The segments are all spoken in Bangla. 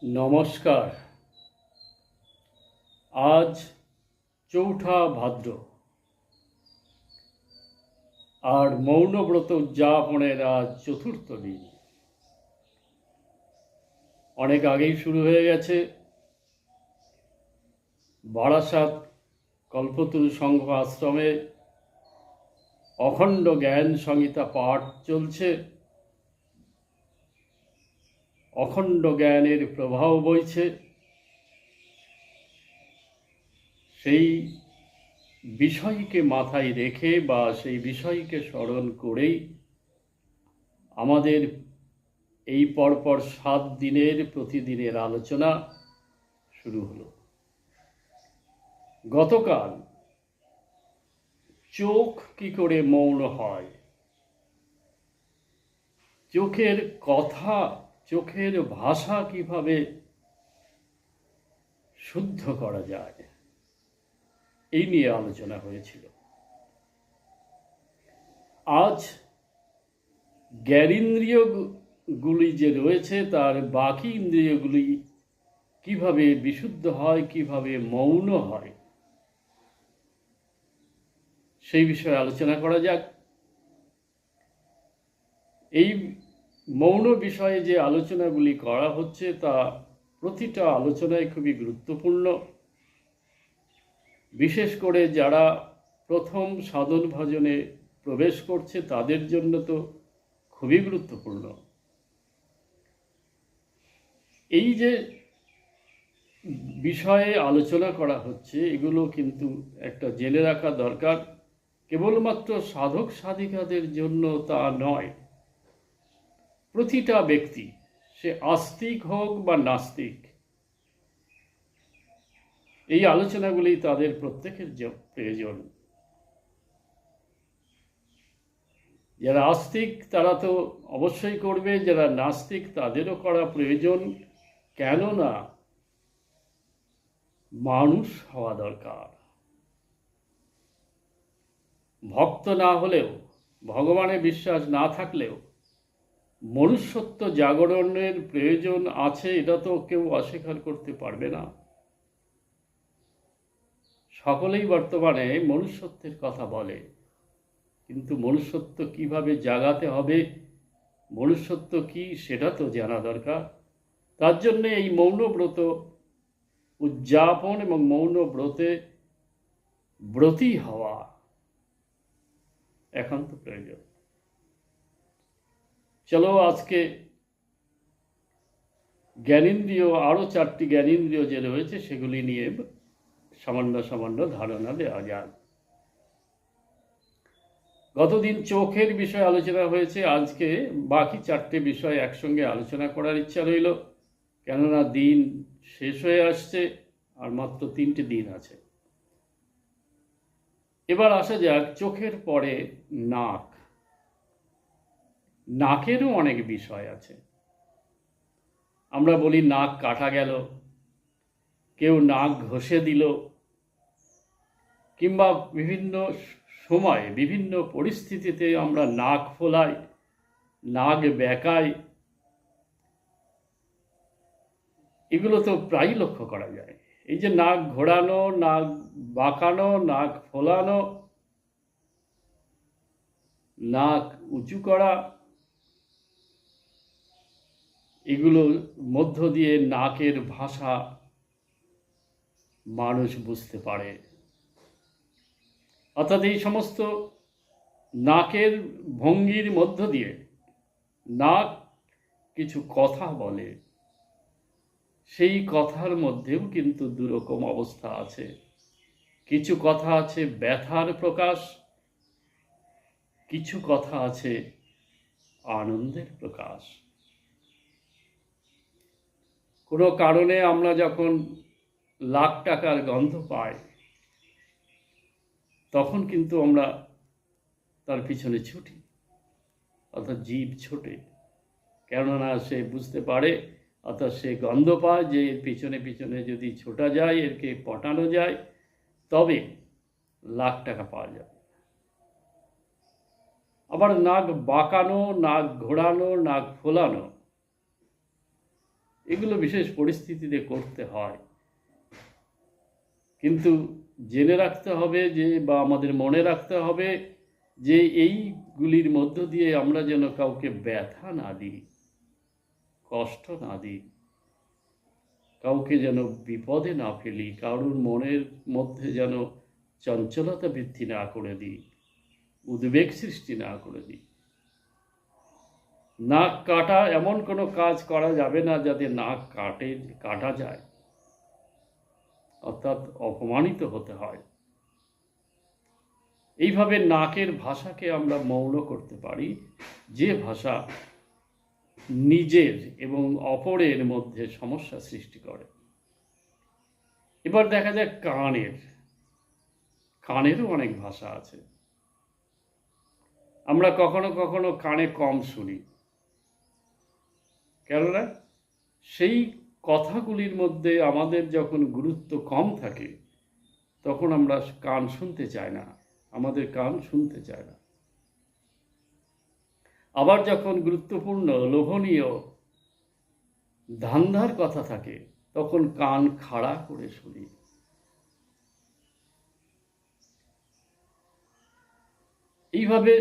নমস্কার। আজ ৪ঠা ভাদ্র আর মৌনব্রত উদযাপনের আজ চতুর্থ দিন। অনেক আগেই শুরু হয়ে গেছে। বারাসাত কল্পতরু সংঘ আশ্রমে অখণ্ড জ্ঞান সংহিতা পাঠ চলছে। অখণ্ড জ্ঞানের প্রবাহ বইছে। সেই বিষয়কে মাথায় রেখে বা সেই বিষয়কে স্মরণ করেই আমাদের এই পরপর 7 দিনের প্রতিদিনের আলোচনা শুরু হলো। গতকাল চোখ কি করে মৌন হয়, চোখের কথা, চোখের ভাষা কিভাবে শুদ্ধ করা যায়, এই নিয়ে আলোচনা হয়েছিল। আজ জ্ঞানেন্দ্রিয়গুলি যে রয়েছে তার বাকি ইন্দ্রিয়গুলি কিভাবে বিশুদ্ধ হয়, কিভাবে মৌন হয়, সেই বিষয়ে আলোচনা করা যাক। এই মৌন বিষয়ে যে আলোচনাগুলি করা হচ্ছে তা প্রতিটা আলোচনায় খুবই গুরুত্বপূর্ণ। বিশেষ করে যারা প্রথম সাধন ভজনে প্রবেশ করছে তাদের জন্য তো খুবই গুরুত্বপূর্ণ। এই যে বিষয়ে আলোচনা করা হচ্ছে এগুলো কিন্তু একটা জেনে রাখা দরকার। কেবলমাত্র সাধক সাধিকাদের জন্য তা নয়, প্রতিটা ব্যক্তি, সে আস্তিক হোক বা নাস্তিক, এই আলোচনাগুলি তাদের প্রত্যেকের প্রয়োজন। যারা আস্তিক তারা তো অবশ্যই করবে, যারা নাস্তিক তাদেরও করা প্রয়োজন। কেননা মানুষ হওয়া দরকার। ভক্ত না হলেও, ভগবানে বিশ্বাস না থাকলেও মনুষ্যত্ব জাগরণের প্রয়োজন আছে, এটা তো কেউ অস্বীকার করতে পারবে না। সকলেই বর্তমানে মনুষ্যত্বের কথা বলে, কিন্তু মনুষ্যত্ব কিভাবে জাগাতে হবে, মনুষ্যত্ব কি সেটা তো জানা দরকার। তার জন্য এই মৌনব্রত উদযাপন এবং মৌনব্রতে ব্রতী হওয়া একান্ত প্রয়োজন। চলো আজকে জ্ঞানেন্দ্রিয়, আরও 4টি জ্ঞানেন্দ্রিয় যে রয়েছে সেগুলি নিয়ে সামান্য ধারণা দেওয়া যাক। গতদিন চোখের বিষয়ে আলোচনা হয়েছে, আজকে বাকি 4টে বিষয় একসঙ্গে আলোচনা করার ইচ্ছা রইল। কেননা দিন শেষ হয়ে আসছে আর মাত্র 3টে দিন আছে। এবার আসা যাক চোখের পরে নাক। নাকেরও অনেক বিষয় আছে। আমরা বলি নাক কাটা গেল, কেউ নাক ঘষে দিল, কিংবা বিভিন্ন সময়ে বিভিন্ন পরিস্থিতিতে আমরা নাক ফোলাই, নাক বেঁকাই। এগুলো তো প্রায়ই লক্ষ্য করা যায়। এই যে নাক ঘোরানো, নাক বাঁকানো, নাক ফোলানো, নাক উঁচু করা, এগুলোর মধ্য দিয়ে নাকের ভাষা মানুষ বুঝতে পারে। অর্থাৎ এই সমস্ত নাকের ভঙ্গির মধ্য দিয়ে নাক কিছু কথা বলে। সেই কথার মধ্যেও কিন্তু দুরকম অবস্থা আছে। কিছু কথা আছে ব্যথার প্রকাশ, কিছু কথা আছে আনন্দের প্রকাশ। কোনো কারণে আমরা যখন লাখ টাকার গন্ধ পাই তখন কিন্তু আমরা তার পিছনে ছুটি, অর্থাৎ জীব ছোটে। কেননা সে বুঝতে পারে, অর্থাৎ সে গন্ধ পায় যে এর পিছনে পিছনে যদি ছোটা যায়, এরকে পটানো যায়, তবে লাখ টাকা পাওয়া যাবে। আবার নাক বাঁকানো, নাক ঘোরানো, নাক ফোলানো, এগুলো বিশেষ পরিস্থিতিতে করতে হয়, কিন্তু জেনে রাখতে হবে যে, বা আমাদের মনে রাখতে হবে যে এইগুলির মধ্য দিয়ে আমরা যেন কাউকে ব্যথা না দিই, কষ্ট না দিই, কাউকে যেন বিপদে না ফেলি, কারোর মনের মধ্যে যেন চঞ্চলতা বৃদ্ধি না করে দিই, উদ্বেগ সৃষ্টি না করে দিই। নাক কাটা এমন কোনো কাজ করা যাবে না যাতে নাক কাটা যায়, অর্থাৎ অপমানিত হতে হয়। এইভাবে নাকের ভাষাকে আমরা মৌন করতে পারি, যে ভাষা নিজের এবং অপরের মধ্যে সমস্যা সৃষ্টি করে। এবার দেখা যায় কানেরও অনেক ভাষা আছে। আমরা কখনো কখনো কানে কম শুনি, কেননা সেই কথাগুলির মধ্যে আমাদের যখন গুরুত্ব কম থাকে তখন আমরা কান শুনতে চাই না, আমাদের কান শুনতে চায় না। আবার যখন গুরুত্বপূর্ণ, লোভনীয়, ধান্দার কথা থাকে তখন কান খাড়া করে শুনি। এইভাবে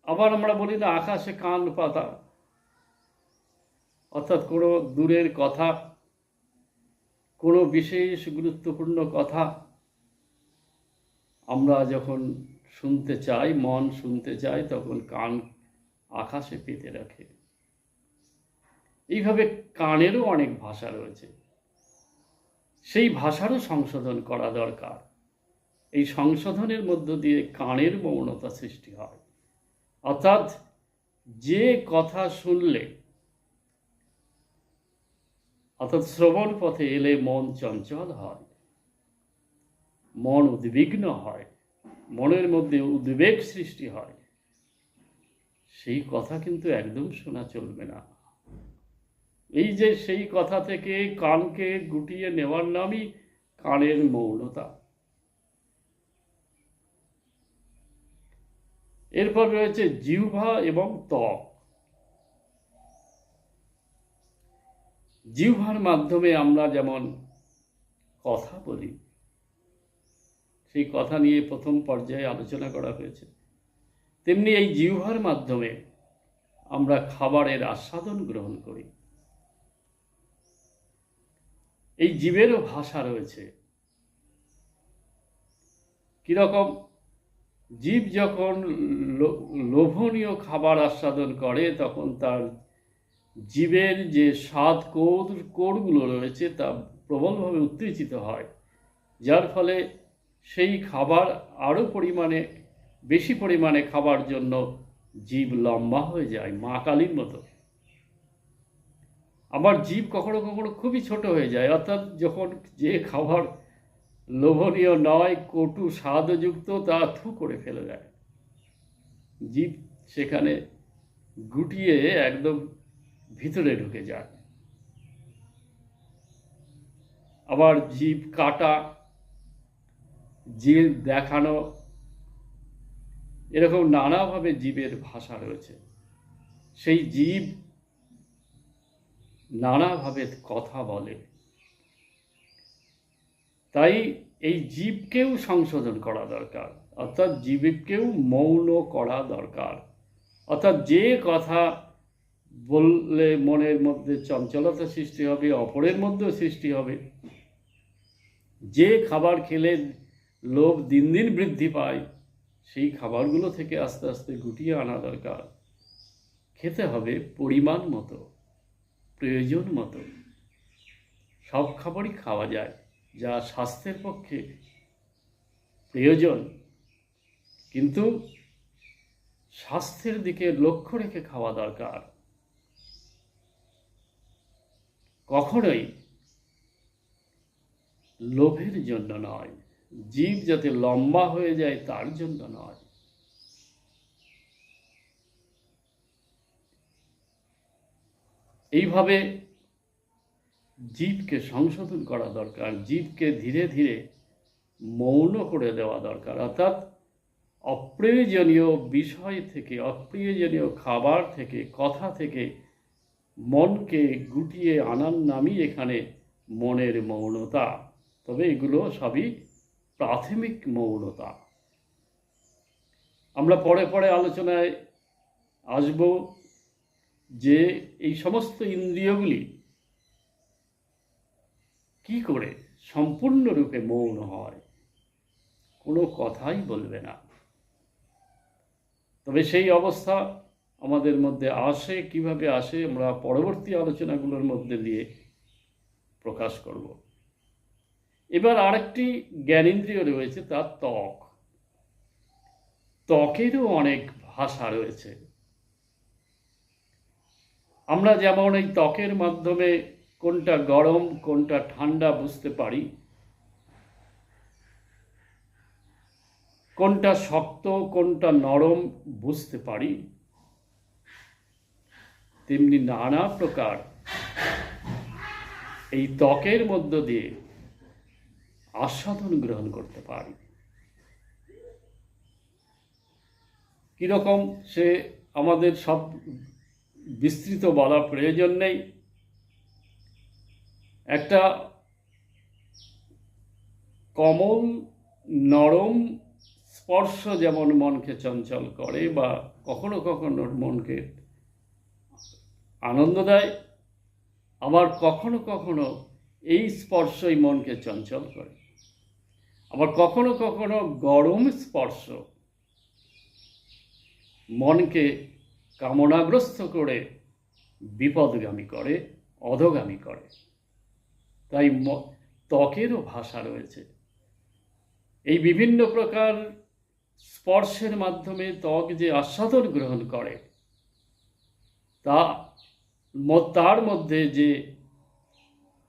আবার আমরা বলি না আকাশে কান পাতা, অর্থাৎ কোনো দূরের কথা, কোনো বিশেষ গুরুত্বপূর্ণ কথা আমরা যখন শুনতে চাই, মন শুনতে চাই, তখন কান আকাশে পেতে রাখে। এইভাবে কানেরও অনেক ভাষা রয়েছে, সেই ভাষারও সংশোধন করা দরকার। এই সংশোধনের মধ্য দিয়ে কানের মৌনতা সৃষ্টি হয়, অর্থাৎ যে কথা শুনলে, অর্থাৎ শ্রবণ পথে এলে মন চঞ্চল হয়, মন উদ্বিগ্ন হয়, মনের মধ্যে উদ্বেগ সৃষ্টি হয়, সেই কথা কিন্তু একদম শোনা চলবে না। এই যে সেই কথা থেকে কানকে গুটিয়ে নেওয়ার নামই কানের মৌনতা। এরপর রয়েছে জিহ্বা এবং ত্বক। জিহ্বার মাধ্যমে আমরা যেমন কথা বলি, সেই কথা নিয়ে প্রথম পর্যায়ে আলোচনা করা হয়েছে, তেমনি এই জিহ্বার মাধ্যমে আমরা খাবারের আস্বাদন গ্রহণ করি। এই জীবেরও ভাষা রয়েছে। কিরকম? জীব যখন লোভনীয় খাবার আস্বাদন করে তখন তার জীবের যে স্বাদ কোরগুলো রয়েছে তা প্রবলভাবে উত্তেজিত হয়, যার ফলে সেই খাবার আরও বেশি পরিমাণে খাবার জন্য জীব লম্বা হয়ে যায়, মা কালীর মতো। আবার জীব কখনো কখনো খুবই ছোট হয়ে যায়, অর্থাৎ যখন যে খাবার লোভনীয় নয়, কটু স্বাদযুক্ত, তা থু করে ফেলে দেয়, জীব সেখানে গুটিয়ে একদম ভিতরে ঢুকে যায়। আবার জীব কাটা, জিভ দেখানো, এরকম নানাভাবে জীবের ভাষা রয়েছে। সেই জীব নানাভাবে কথা বলে, তাই এই জীবকেও সংশোধন করা দরকার, অর্থাৎ জীবকেও মৌন করা দরকার। অর্থাৎ যে কথা বললে মনের মধ্যে চঞ্চলতা সৃষ্টি হবে, অপরের মধ্যেও সৃষ্টি হবে, যে খাবার খেলে লোভ দিন দিন বৃদ্ধি পায়, সেই খাবারগুলো থেকে আস্তে আস্তে গুটিয়ে আনা দরকার। খেতে হবে পরিমাণ মতো, প্রয়োজন মতো। সব খাবারই খাওয়া যায় যা স্বাস্থ্যের পক্ষে প্রয়োজন, কিন্তু স্বাস্থ্যের দিকে লক্ষ্য রেখে খাওয়া দরকার। কখনোই লোভের জন্য নয়, জীব যাতে লম্বা হয়ে যায় তার জন্য নয়। এইভাবে জীবকে সংশোধন করা দরকার, জীবকে ধীরে ধীরে মৌন করে দেওয়া দরকার, অর্থাৎ অপ্রয়োজনীয় বিষয় থেকে, অপ্রয়োজনীয় খাবার থেকে, কথা থেকে মনকে গুটিয়ে আনার নামই এখানে মনের মৌনতা। তবে এগুলো সবই প্রাথমিক মৌনতা। আমরা পরে পরে আলোচনায় আসব যে এই সমস্ত ইন্দ্রিয়গুলি কি করে সম্পূর্ণরূপে মৌন হয়, কোনো কথাই বলবে না। তবে সেই অবস্থা আমাদের মধ্যে আসে, কিভাবে আসে আমরা পরবর্তী আলোচনাগুলোর মধ্যে দিয়ে প্রকাশ করব। এবার আরেকটি জ্ঞানেন্দ্রিয় রয়েছে, তার ত্বক। ত্বকেরও অনেক ভাষা রয়েছে। আমরা যেমন এই ত্বকের মাধ্যমে কোনটা গরম কোনটা ঠান্ডা বুঝতে পারি, কোনটা শক্ত কোনটা নরম বুঝতে পারি, তেমনি নানা প্রকার এই ত্বকের মধ্য দিয়ে আস্বাদন গ্রহণ করতে পারি। কীরকম সে আমাদের সব বিস্তৃত বলার প্রয়োজন নেই। একটা কোমল নরম স্পর্শ যেমন মনকে চঞ্চল করে বা কখনো কখনো মনকে আনন্দ দেয়, আবার কখনো কখনো এই স্পর্শই মনকে চঞ্চল করে। আবার কখনো কখনো গরম স্পর্শ মনকে কামনাগ্রস্ত করে বিপদগামী করে, অধোগামী করে। তাই ত্বকেরও ভাষা রয়েছে। এই বিভিন্ন প্রকার স্পর্শের মাধ্যমে ত্বক যে আস্বাদন গ্রহণ করে, তার মধ্যে যে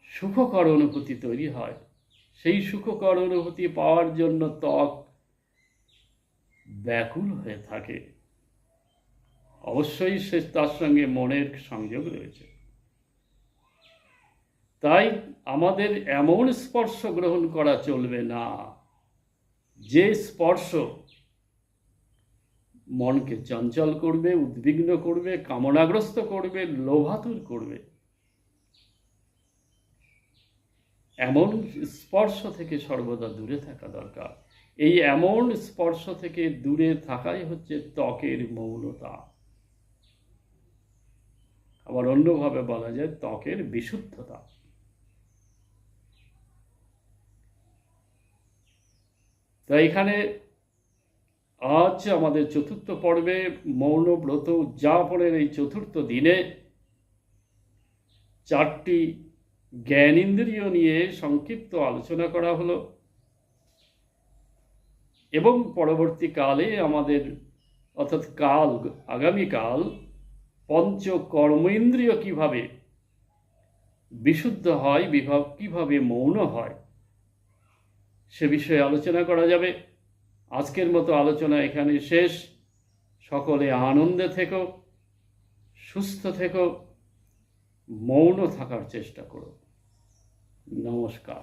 সুখকর অনুভূতি তৈরি হয়, সেই সুখকর অনুভূতি পাওয়ার জন্য ত্বক ব্যাকুল হয়ে থাকে। অবশ্যই সে তার সঙ্গে মনের সংযোগ রয়েছে। তাই আমাদের এমন স্পর্শ গ্রহণ করা চলবে না যে স্পর্শ মনকে চঞ্চল করবে, উদ্বিগ্ন করবে, কামনাগ্রস্ত করবে, লোভাতুর করবে। এমন স্পর্শ থেকে সর্বদা দূরে থাকা দরকার। এই এমন স্পর্শ থেকে দূরে থাকাই হচ্ছে ত্বকের মৌনতা। আবার অন্যভাবে বলা যায় ত্বকের বিশুদ্ধতা। তাই এখানে আজ আমাদের চতুর্থ পর্বে মৌন ব্রত উদযাপনের এই চতুর্থ দিনে 4টি জ্ঞানেন্দ্রিয় নিয়ে সংক্ষিপ্ত আলোচনা করা হলো এবং পরবর্তীকালে আমাদের অর্থাৎ আগামীকাল পঞ্চ কর্মেন্দ্রিয় কিভাবে বিশুদ্ধ হয়, কিভাবে মৌন হয়, সে বিষয়ে আলোচনা করা যাবে। আজকের মতো আলোচনা এখানে শেষ। সকলে আনন্দে থেকো, সুস্থ থেকো, মৌন থাকার চেষ্টা করো। নমস্কার।